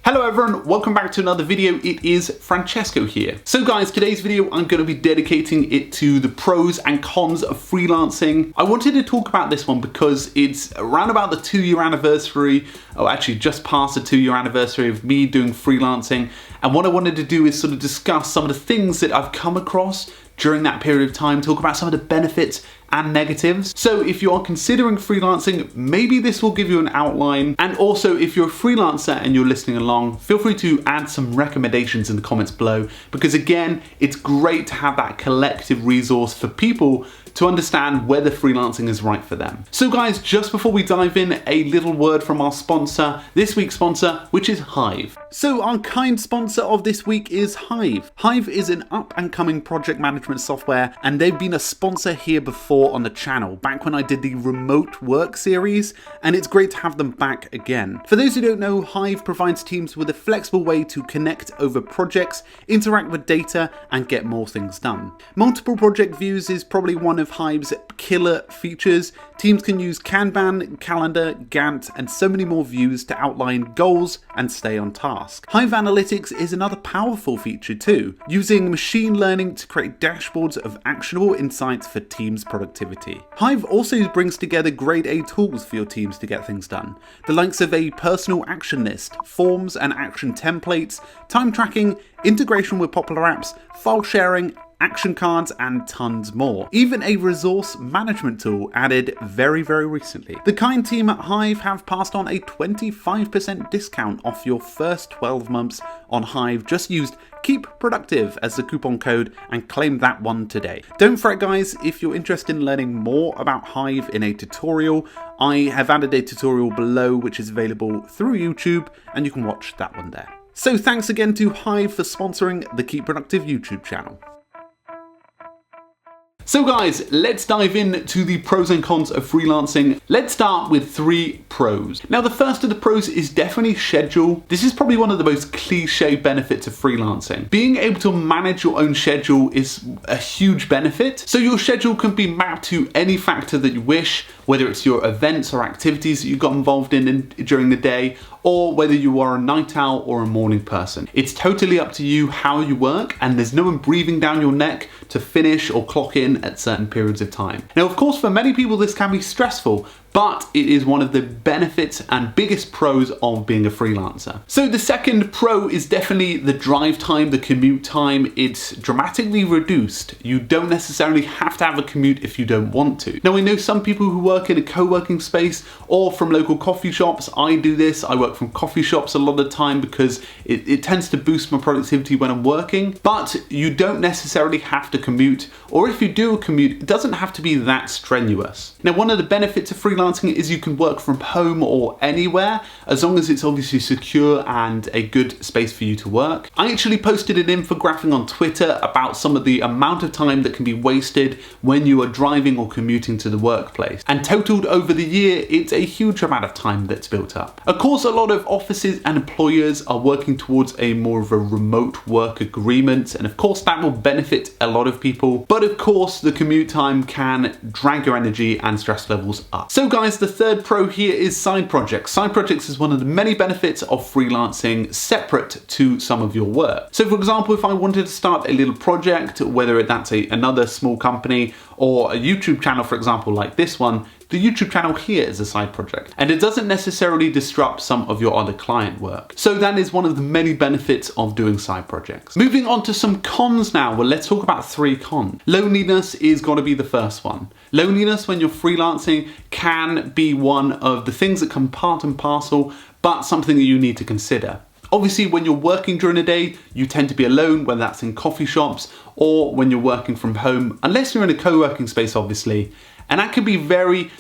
Hello everyone, welcome back to another video. It is Francesco here. So guys, today's video I'm going to be dedicating it to the pros and cons of freelancing. I wanted to talk about this one because it's around about the 2-year anniversary, or actually just past the 2-year anniversary of me doing freelancing. And what I wanted to do is sort of discuss some of the things that I've come across during that period of time, talk about some of the benefits and negatives. So if you are considering freelancing, maybe this will give you an outline. And also if you're a freelancer and you're listening along, feel free to add some recommendations in the comments below, because again, it's great to have that collective resource for people to understand whether freelancing is right for them. So guys, just before we dive in, a little word from our sponsor, this week's sponsor, which is Hive. So our kind sponsor of this week is Hive. Hive is an up and coming project management software, and they've been a sponsor here before on the channel, back when I did the remote work series, and it's great to have them back again. For those who don't know, Hive provides teams with a flexible way to connect over projects, interact with data, and get more things done. Multiple project views is probably one of Hive's killer features. Teams can use Kanban, Calendar, Gantt, and so many more views to outline goals and stay on task. Hive Analytics is another powerful feature too, using machine learning to create dashboards of actionable insights for teams' productivity. Hive also brings together grade A tools for your teams to get things done, the likes of a personal action list, forms and action templates, time tracking, integration with popular apps, file sharing, action cards, and tons more. Even a resource management tool added very recently. The kind team at Hive have passed on a 25% discount off your first 12 months on Hive. Just used Keep Productive as the coupon code and claim that one today. Don't fret guys, if you're interested in learning more about Hive in a tutorial, I have added a tutorial below which is available through YouTube, and you can watch that one there. So thanks again to Hive for sponsoring the Keep Productive YouTube channel. So guys, let's dive into the pros and cons of freelancing. Let's start with 3 pros. Now the first of the pros is definitely schedule. This is probably one of the most cliche benefits of freelancing. Being able to manage your own schedule is a huge benefit. So your schedule can be mapped to any factor that you wish, whether it's your events or activities that you got involved in during the day, or whether you are a night owl or a morning person. It's totally up to you how you work, and there's no one breathing down your neck to finish or clock in at certain periods of time. Now, of course, for many people this can be stressful, but it is one of the benefits and biggest pros of being a freelancer. So the second pro is definitely the drive time, the commute time. It's dramatically reduced. You don't necessarily have to have a commute if you don't want to. Now, I know some people who work in a co-working space or from local coffee shops. I do this. I work from coffee shops a lot of the time because it tends to boost my productivity when I'm working, but you don't necessarily have to commute, or if you do commute, it doesn't have to be that strenuous. Now, one of the benefits of freelancing is you can work from home or anywhere, as long as it's obviously secure and a good space for you to work. I actually posted an infographic on Twitter about some of the amount of time that can be wasted when you are driving or commuting to the workplace. And totaled over the year, it's a huge amount of time that's built up. Of course, a lot of offices and employers are working towards a more of a remote work agreement, and of course that will benefit a lot of people. But of course, the commute time can drag your energy and stress levels up. So guys, the third pro here is side projects. Side projects is one of the many benefits of freelancing separate to some of your work. So for example, if I wanted to start a little project, whether that's another small company or a YouTube channel, for example, like this one, the YouTube channel here is a side project, and it doesn't necessarily disrupt some of your other client work. So that is one of the many benefits of doing side projects. Moving on to some cons now. Well, let's talk about 3 cons. Loneliness is got to be the first one. Loneliness when you're freelancing can be one of the things that come part and parcel, but something that you need to consider. Obviously, when you're working during the day, you tend to be alone, whether that's in coffee shops or when you're working from home, unless you're in a co-working space, obviously. And that can be very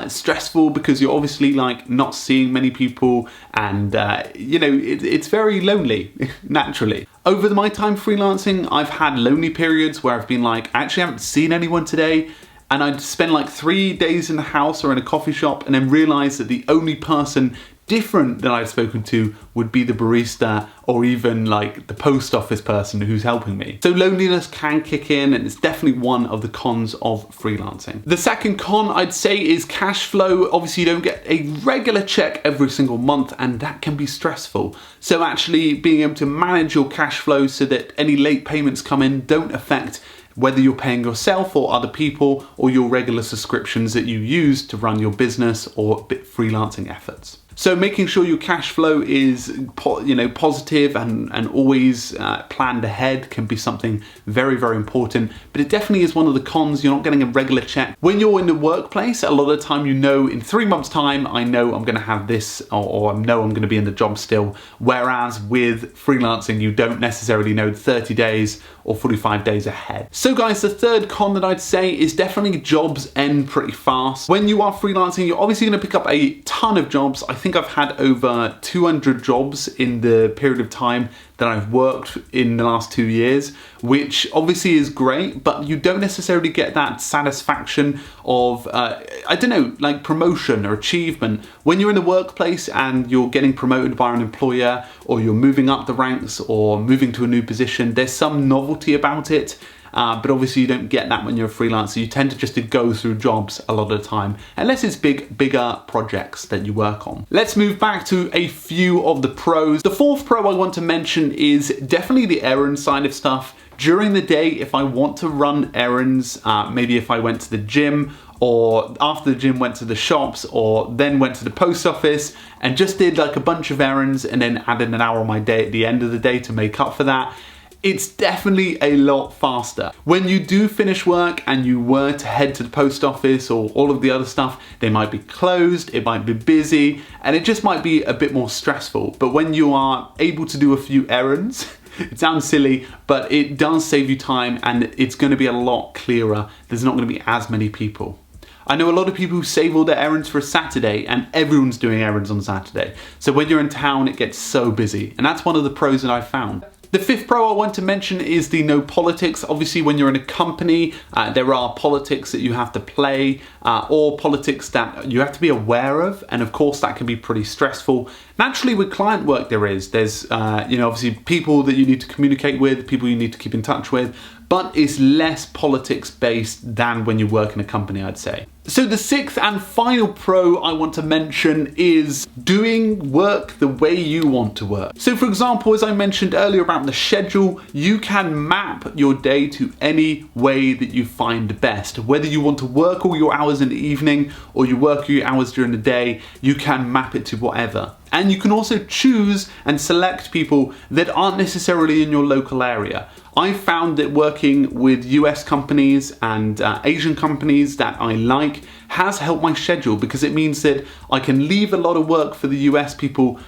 stressful because you're obviously like not seeing many people, and you know, it's very lonely naturally. Over my time freelancing, I've had lonely periods where I've been like, I actually haven't seen anyone today, and I'd spend like 3 days in the house or in a coffee shop and then realize that the only person different that I've spoken to would be the barista or even like the post office person who's helping me. So loneliness can kick in, and it's definitely one of the cons of freelancing. The second con I'd say is cash flow. Obviously you don't get a regular check every single month, and that can be stressful. So actually being able to manage your cash flow so that any late payments come in don't affect whether you're paying yourself or other people or your regular subscriptions that you use to run your business or freelancing efforts. So making sure your cash flow is positive and always planned ahead can be something very, very important, but it definitely is one of the cons. You're not getting a regular check. When you're in the workplace, a lot of the time you know in 3 months time, I know I'm gonna have this or I know I'm gonna be in the job still. Whereas with freelancing, you don't necessarily know 30 days or 45 days ahead. So guys, the third con that I'd say is definitely jobs end pretty fast. When you are freelancing, you're obviously gonna pick up a ton of jobs. I think I've had over 200 jobs in the period of time that I've worked in the last 2 years, which obviously is great, but you don't necessarily get that satisfaction of, like promotion or achievement. When you're in the workplace and you're getting promoted by an employer, or you're moving up the ranks or moving to a new position, there's some novelty about it. But obviously you don't get that when you're a freelancer. You tend to just to go through jobs a lot of the time, unless it's bigger projects that you work on. Let's move back to a few of the pros. The fourth pro I want to mention is definitely the errand side of stuff. During the day, if I want to run errands, maybe if I went to the gym, or after the gym went to the shops, or then went to the post office and just did like a bunch of errands and then added an hour of my day at the end of the day to make up for that, it's definitely a lot faster. When you do finish work and you were to head to the post office or all of the other stuff, they might be closed, it might be busy, and it just might be a bit more stressful. But when you are able to do a few errands, it sounds silly, but it does save you time and it's going to be a lot clearer. There's not going to be as many people. I know a lot of people who save all their errands for a Saturday, and everyone's doing errands on Saturday. So when you're in town, it gets so busy. And that's one of the pros that I've found. The fifth pro I want to mention is the no politics. Obviously, when you're in a company, there are politics that you have to play, or politics that you have to be aware of, and of course that can be pretty stressful. Naturally, with client work, there's obviously people that you need to communicate with, people you need to keep in touch with, but it's less politics based than when you work in a company, I'd say. So the sixth and final pro I want to mention is doing work the way you want to work. So for example, as I mentioned earlier about the schedule, you can map your day to any way that you find best. Whether you want to work all your hours in the evening or you work your hours during the day, you can map it to whatever. And you can also choose and select people that aren't necessarily in your local area. I found that working with US companies and Asian companies that I like has helped my schedule, because it means that I can leave a lot of work for the US people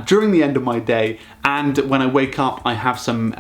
during the end of my day, and when I wake up I have some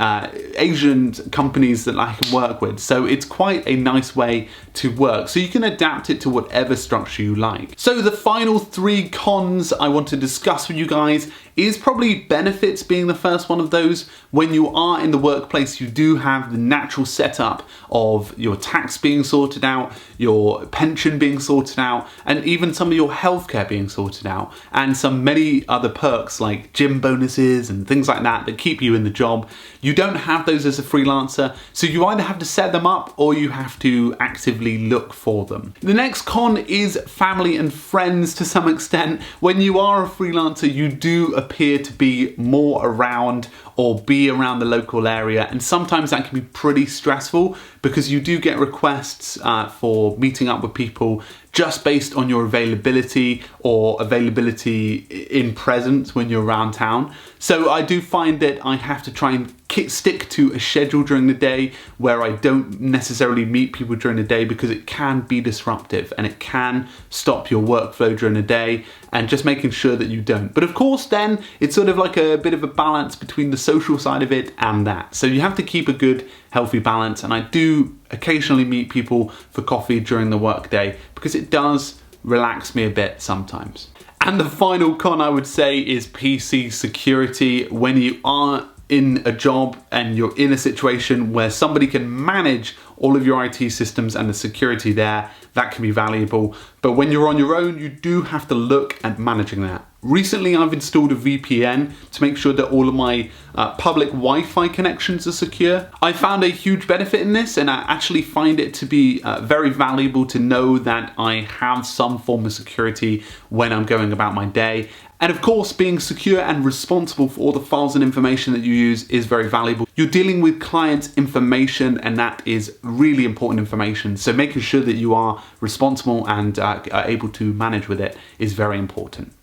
Asian companies that I can work with. So it's quite a nice way to work. So you can adapt it to whatever structure you like. So the final three cons I want to discuss with you guys is probably benefits being the first one of those. When you are in the workplace, you do have the natural setup of your tax being sorted out, your pension being sorted out, and even some of your healthcare being sorted out, and some many other perks like gym bonuses and things like that that keep you in the job. You don't have those as a freelancer, so you either have to set them up or you have to actively look for them. The next con is family and friends to some extent. When you are a freelancer, you do appear to be more around or be around the local area, and sometimes that can be pretty stressful because you do get requests for meeting up with people just based on your availability or availability in presence when you're around town. So I do find that I have to try and stick to a schedule during the day where I don't necessarily meet people during the day, because it can be disruptive and it can stop your workflow during the day, and just making sure that you don't. But of course then it's sort of like a bit of a balance between the social side of it and that. So you have to keep a good healthy balance, and I do occasionally meet people for coffee during the workday because it does relax me a bit sometimes. And the final con I would say is PC security. When you are in a job and you're in a situation where somebody can manage all of your IT systems and the security there, that can be valuable. But when you're on your own, you do have to look at managing that. Recently, I've installed a VPN to make sure that all of my public Wi-Fi connections are secure. I found a huge benefit in this, and I actually find it to be very valuable to know that I have some form of security when I'm going about my day. And of course, being secure and responsible for all the files and information that you use is very valuable. You're dealing with clients' information, and that is really important information. So making sure that you are responsible and are able to manage with it is very important.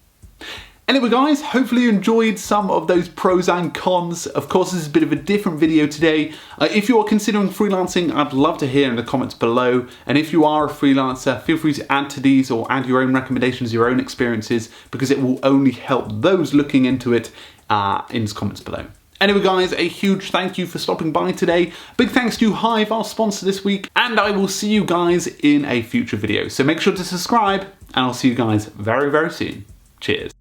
Anyway guys, hopefully you enjoyed some of those pros and cons. Of course, this is a bit of a different video today. If you are considering freelancing, I'd love to hear in the comments below. And if you are a freelancer, feel free to add to these or add your own recommendations, your own experiences, because it will only help those looking into it in the comments below. Anyway guys, a huge thank you for stopping by today. Big thanks to Hive, our sponsor this week, and I will see you guys in a future video. So make sure to subscribe, and I'll see you guys very, very soon. Cheers.